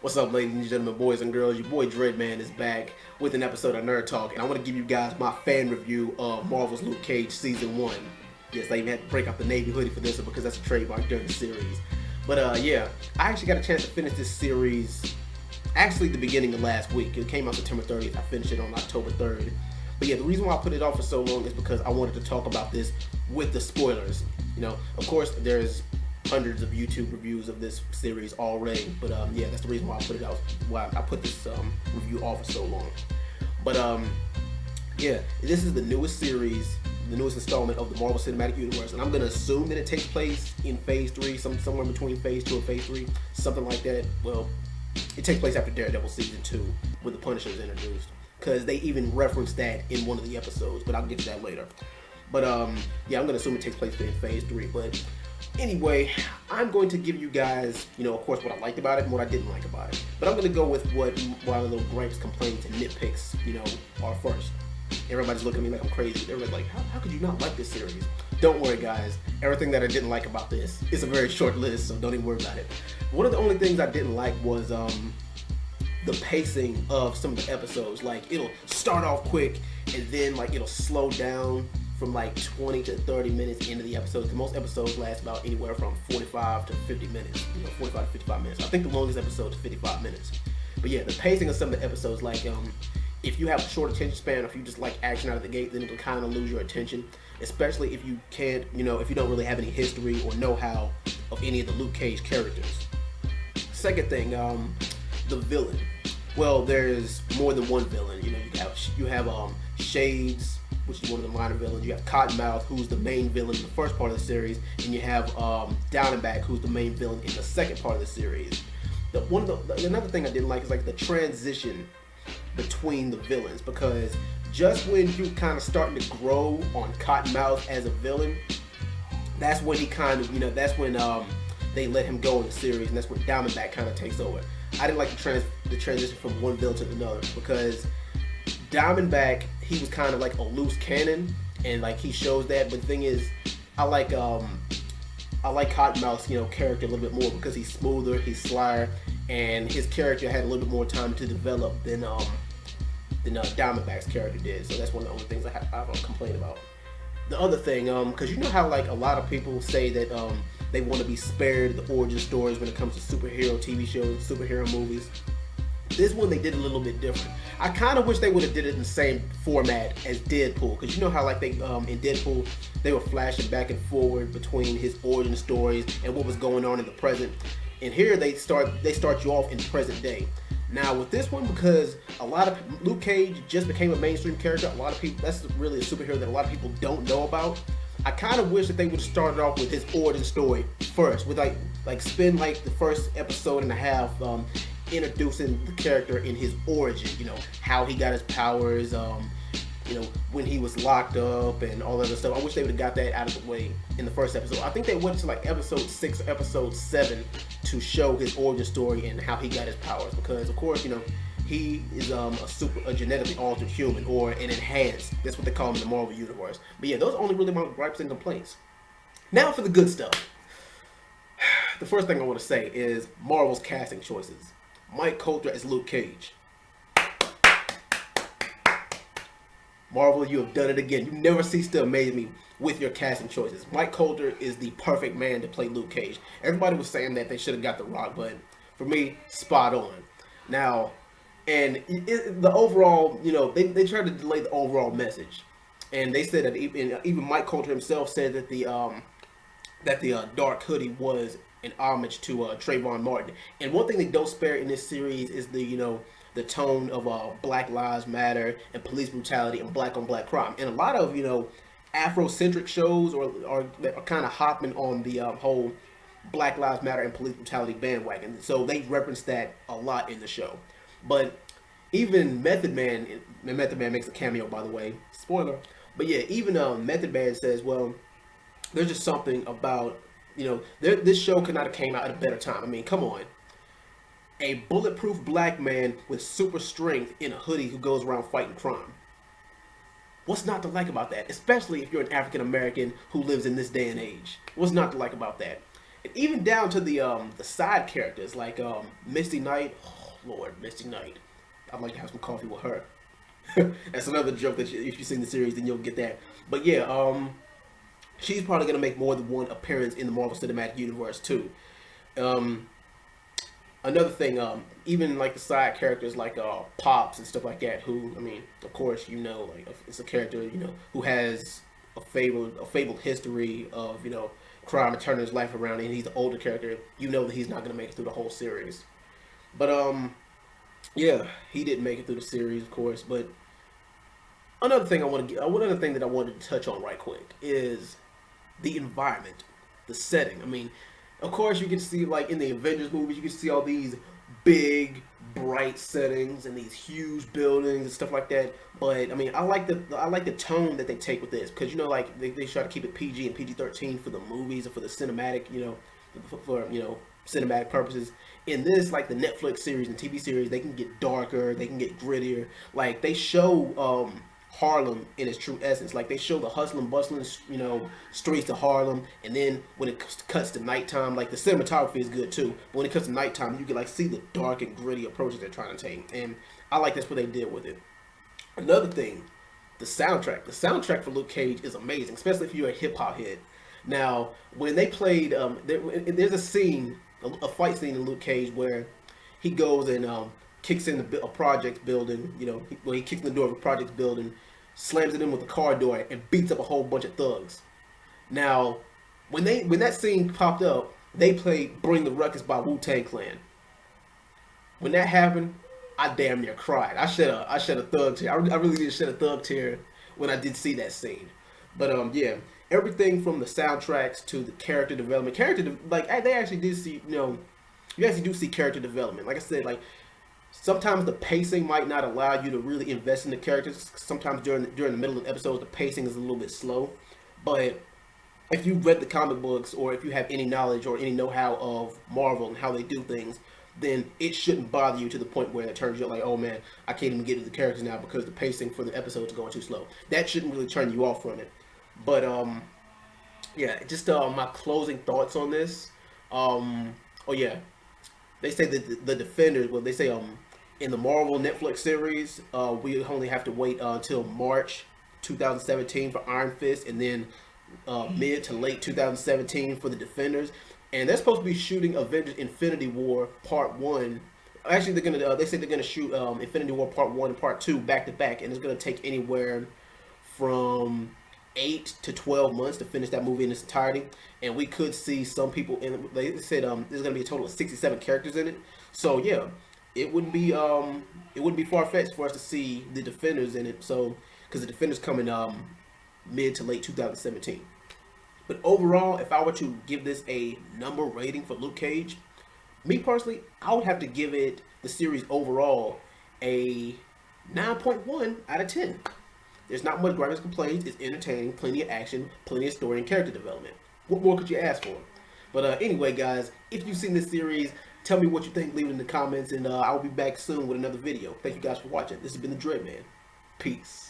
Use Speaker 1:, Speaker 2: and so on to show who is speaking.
Speaker 1: What's up, ladies and gentlemen, boys and girls? Your boy TheDreadMan is back with an episode of Nerd Talk, and I want to give you guys my fan review of Marvel's Luke Cage Season 1. Yes, I even had to break out the Navy hoodie for this one because that's a trademark during the series. But yeah, I actually got a chance to finish this series actually the beginning of last week. It came out September 30th. I finished it on October 3rd. But yeah, the reason why I put it off for so long is because I wanted to talk about this with the spoilers. You know, of course, there's hundreds of YouTube reviews of this series already, but yeah, that's the reason why I put it out. Why I put this review off for so long. But yeah, this is the newest series, the newest installment of the Marvel Cinematic Universe, and I'm gonna assume that it takes place in Phase 3, somewhere between Phase 2 and Phase 3, something like that. Well, it takes place after Daredevil Season 2, when the Punisher is introduced, because they even referenced that in one of the episodes, but I'll get to that later. But yeah, I'm gonna assume it takes place in Phase 3, but anyway, I'm going to give you guys, of course, what I liked about it and what I didn't like about it. But I'm going to go with what my little gripes, complaints, and nitpicks, are first. Everybody's looking at me like I'm crazy. They're like, how could you not like this series? Don't worry, guys. Everything that I didn't like about this is a very short list, so don't even worry about it. One of the only things I didn't like was the pacing of some of the episodes. Like, it'll start off quick, and then, it'll slow down from 20 to 30 minutes into the episode. Because most episodes last about anywhere from 45 to 50 minutes. 45 to 55 minutes. I think the longest episode is 55 minutes. But yeah, the pacing of some of the episodes, if you have a short attention span, or if you just like action out of the gate, then it'll kind of lose your attention. Especially if you can't, if you don't really have any history or know-how of any of the Luke Cage characters. Second thing, the villain. Well, there's more than one villain. You have Shades, which is one of the minor villains. You have Cottonmouth, who's the main villain in the first part of the series, and you have Downback, who's the main villain in the second part of the series. Another thing I didn't like is the transition between the villains, because just when you kind of starting to grow on Cottonmouth as a villain, that's when he kind of, that's when they let him go in the series, and that's when Diamondback kind of takes over. I didn't like the transition from one villain to another, because Diamondback, he was kind of like a loose cannon, and he shows that. But the thing is, I like Cottonmouth's character a little bit more, because he's smoother, he's slyer, and his character had a little bit more time to develop than Diamondback's character did. So that's one of the only things I complain about. The other thing, because how a lot of people say that they want to be spared the origin stories when it comes to superhero TV shows, superhero movies. This one they did a little bit different. I kind of wish they would have did it in the same format as Deadpool, because how they in Deadpool they were flashing back and forward between his origin stories and what was going on in the present. And here they start you off in present day. Now with this one, because a lot of Luke Cage just became a mainstream character, a lot of people, that's really a superhero that a lot of people don't know about. I kind of wish that they would have started off with his origin story first, with spend the first episode and a half introducing the character in his origin, how he got his powers, when he was locked up and all that other stuff. I wish they would have got that out of the way in the first episode. I think they went to episode 6 or episode 7 to show his origin story and how he got his powers, because of course, he is a genetically altered human, or an enhanced. That's what they call him in the Marvel Universe. But yeah, those are only really my gripes and complaints. Now for the good stuff. The first thing I want to say is Marvel's casting choices. Mike Coulter as Luke Cage. Marvel, you have done it again. You never cease to amaze me with your casting choices. Mike Coulter is the perfect man to play Luke Cage. Everybody was saying that they should have got The Rock, but for me, spot on. Now, and the overall, they tried to delay the overall message, and they said that even Mike Coulter himself said that the dark hoodie was an homage to Trayvon Martin. And one thing they don't spare in this series is the tone of Black Lives Matter and police brutality and black on black crime. And a lot of Afrocentric shows are kind of hopping on the whole Black Lives Matter and police brutality bandwagon. So they reference that a lot in the show. But even Method Man makes a cameo, by the way, spoiler. But yeah, even Method Man says, well, there's just something about this show could not have came out at a better time. I mean, come on. A bulletproof black man with super strength in a hoodie who goes around fighting crime. What's not to like about that? Especially if you're an African American who lives in this day and age. What's not to like about that? And even down to the side characters like Misty Knight. Oh Lord, Misty Knight. I'd like to have some coffee with her. That's another joke that if you've seen the series, then you'll get that. But yeah, she's probably gonna make more than one appearance in the Marvel Cinematic Universe too. Um, Another thing, even like the side characters like Pops and stuff like that, who I mean, of course, like it's a character who has a fabled history of crime and turning his life around, and he's an older character. You know that he's not gonna make it through the whole series. But yeah, he didn't make it through the series, of course. But another thing that I wanted to touch on right quick is the environment, the setting. I mean, of course, you can see like in the Avengers movies, you can see all these big, bright settings and these huge buildings and stuff like that. But I mean, I like the tone that they take with this because like they try to keep it PG and PG-13 for the movies and for the cinematic, for cinematic purposes. In this, like the Netflix series and TV series, they can get darker, they can get grittier. Like they show Harlem in its true essence. Like they show the hustling, bustling, streets of Harlem, and then when it cuts to nighttime, like the cinematography is good too. But when it cuts to nighttime, you can like see the dark and gritty approaches they're trying to take, and I like that's what they did with it. Another thing, the soundtrack. The soundtrack for Luke Cage is amazing, especially if you're a hip hop head. Now, when they played, there's a scene, a fight scene in Luke Cage where he goes and kicks in a project building. He kicks in the door of a project building, slams it in with the car door, and beats up a whole bunch of thugs. Now, when that scene popped up, they played "Bring the Ruckus" by Wu-Tang Clan. When that happened, I damn near cried. I shed a thug tear. I really did shed a thug tear when I did see that scene. But yeah, everything from the soundtracks to the character development, they actually did see you actually do see character development. Like I said, like sometimes the pacing might not allow you to really invest in the characters. Sometimes during the middle of the episodes, the pacing is a little bit slow. But if you've read the comic books or if you have any knowledge or any know-how of Marvel and how they do things, then it shouldn't bother you to the point where it turns you like, oh man, I can't even get to the characters now because the pacing for the episodes is going too slow. That shouldn't really turn you off from it. But yeah, just my closing thoughts on this. Oh yeah, they say that the Defenders. Well, they say in the Marvel Netflix series, we only have to wait until March 2017 for Iron Fist, and then mid to late 2017 for the Defenders. And they're supposed to be shooting Avengers: Infinity War Part One. Actually, they say they're gonna shoot Infinity War Part One and Part Two back to back, and it's gonna take anywhere from 8 to 12 months to finish that movie in its entirety. And we could see some people in. They said there's gonna be a total of 67 characters in it. So yeah, it wouldn't be far fetched for us to see the Defenders in it. So because the Defenders coming mid to late 2017. But overall, if I were to give this a number rating for Luke Cage, me personally, I would have to give it the series overall a 9.1 out of 10. There's not much gripes and complaints. It's entertaining, plenty of action, plenty of story and character development. What more could you ask for? But anyway, guys, if you've seen this series, tell me what you think. Leave it in the comments, and I'll be back soon with another video. Thank you guys for watching. This has been the Dreadman. Peace.